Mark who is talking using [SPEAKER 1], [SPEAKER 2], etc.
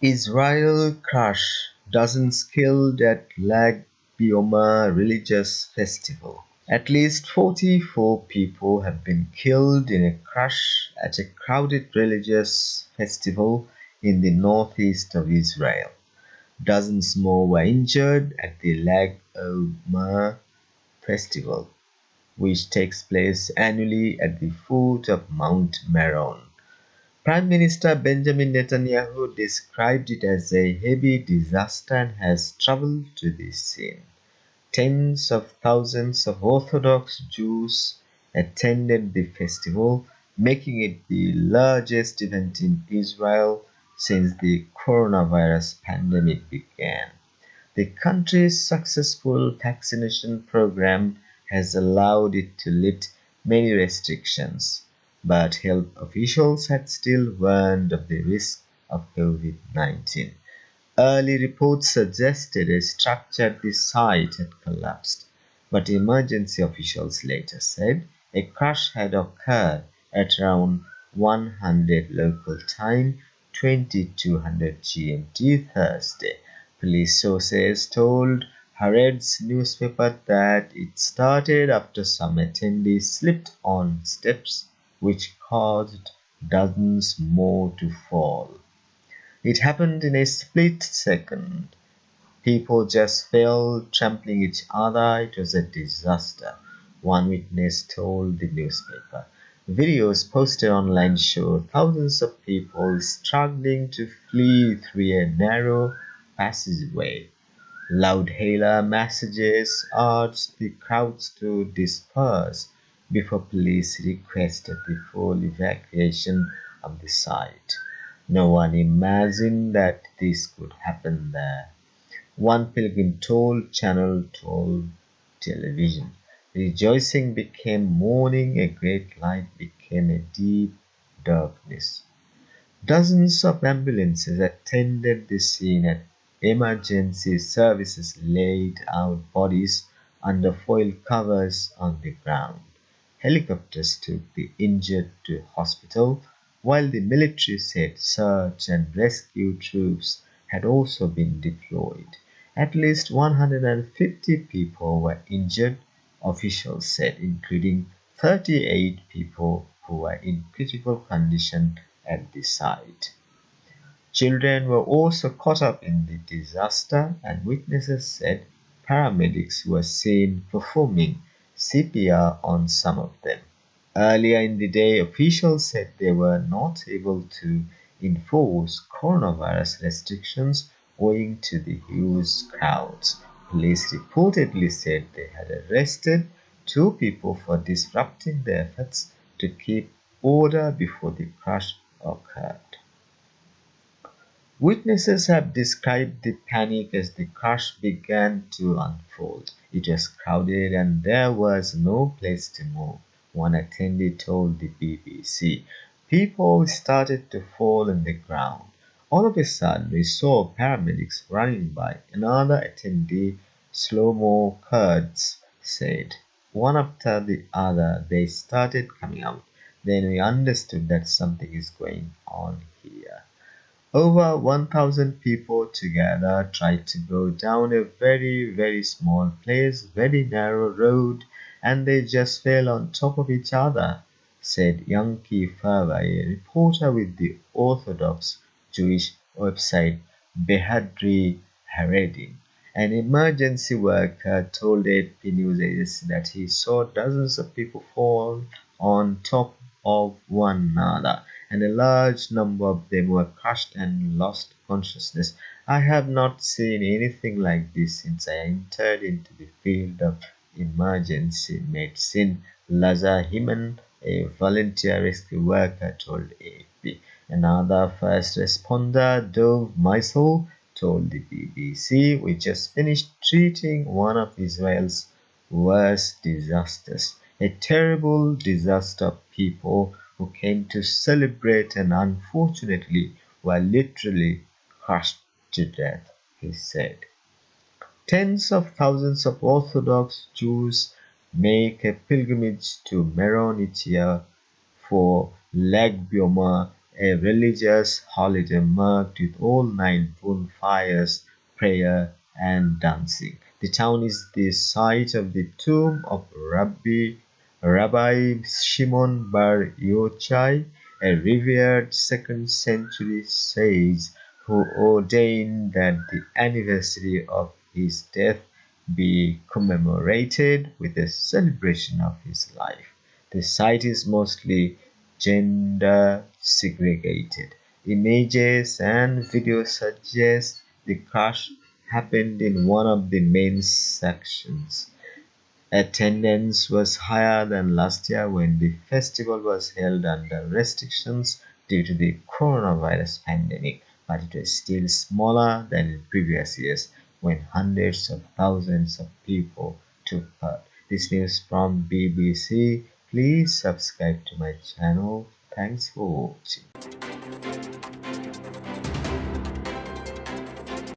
[SPEAKER 1] Israel crush dozens killed at Lag Bioma religious festival. At least 44 people have been killed in a crash at a crowded religious festival in the northeast of Israel. Dozens more were injured at the Lag Bioma festival, which takes place annually at the foot of Mount Meron. Prime Minister Benjamin Netanyahu described it as a heavy disaster and has traveled to the scene. Tens of thousands of Orthodox Jews attended the festival, making it the largest event in Israel since the coronavirus pandemic began. The country's successful vaccination program has allowed it to lift many restrictions, but health officials had still warned of the risk of COVID-19. Early reports suggested a structure at the site had collapsed, but emergency officials later said a crash had occurred at around 100 local time, 2200 GMT Thursday. Police sources told Haaretz newspaper that it started after some attendees slipped on steps, which caused dozens more to fall. It happened in a split second. People just fell, trampling each other. It was a disaster, one witness told the newspaper. Videos posted online show thousands of people struggling to flee through a narrow passageway. Loud hailer messages urged the crowds to disperse before police requested the full evacuation of the site. No one imagined that this could happen there. One pilgrim told Channel 12 television. Rejoicing became mourning, a great light became a deep darkness. Dozens of ambulances attended the scene and emergency services laid out bodies under foil covers on the ground. Helicopters took the injured to hospital, while the military said search and rescue troops had also been deployed. At least 150 people were injured, officials said, including 38 people who were in critical condition at the site. Children were also caught up in the disaster, and witnesses said paramedics were seen performing CPR on some of them. Earlier in the day, officials said they were not able to enforce coronavirus restrictions owing to the huge crowds. Police reportedly said they had arrested two people for disrupting the efforts to keep order before the crash occurred. Witnesses have described the panic as the crash began to unfold. It was crowded and there was no place to move, one attendee told the BBC. People started to fall on the ground. All of a sudden, we saw paramedics running by. Another attendee, Slow-mo Kurds, said. One after the other, they started coming out. Then we understood that something is going on here. Over 1,000 people together tried to go down a very, very small place, very narrow road, and they just fell on top of each other, said Yanki Fava, a reporter with the Orthodox Jewish website Behadri Haredim. An emergency worker told AP News Agency that he saw dozens of people fall on top of one another, and a large number of them were crushed and lost consciousness. I have not seen anything like this since I entered into the field of emergency medicine, Laza Himan, a volunteer rescue worker, told AP. Another first responder, Dov Meisel, told the BBC, "We just finished treating one of Israel's worst disasters, a terrible disaster of people who came to celebrate and unfortunately were literally crushed to death," he said. Tens of thousands of Orthodox Jews make a pilgrimage to Meron each year for Lag Bioma, a religious holiday marked with all-night bonfires, prayer, and dancing. The town is the site of the tomb of Rabbi Shimon Bar Yochai, a revered second-century sage who ordained that the anniversary of his death be commemorated with a celebration of his life. The site is mostly gender segregated. Images and videos suggest the crash happened in one of the main sections. Attendance was higher than last year when the festival was held under restrictions due to the coronavirus pandemic, but it was still smaller than in previous years when hundreds of thousands of people took part. This news from BBC. Please subscribe to my channel. Thanks for watching.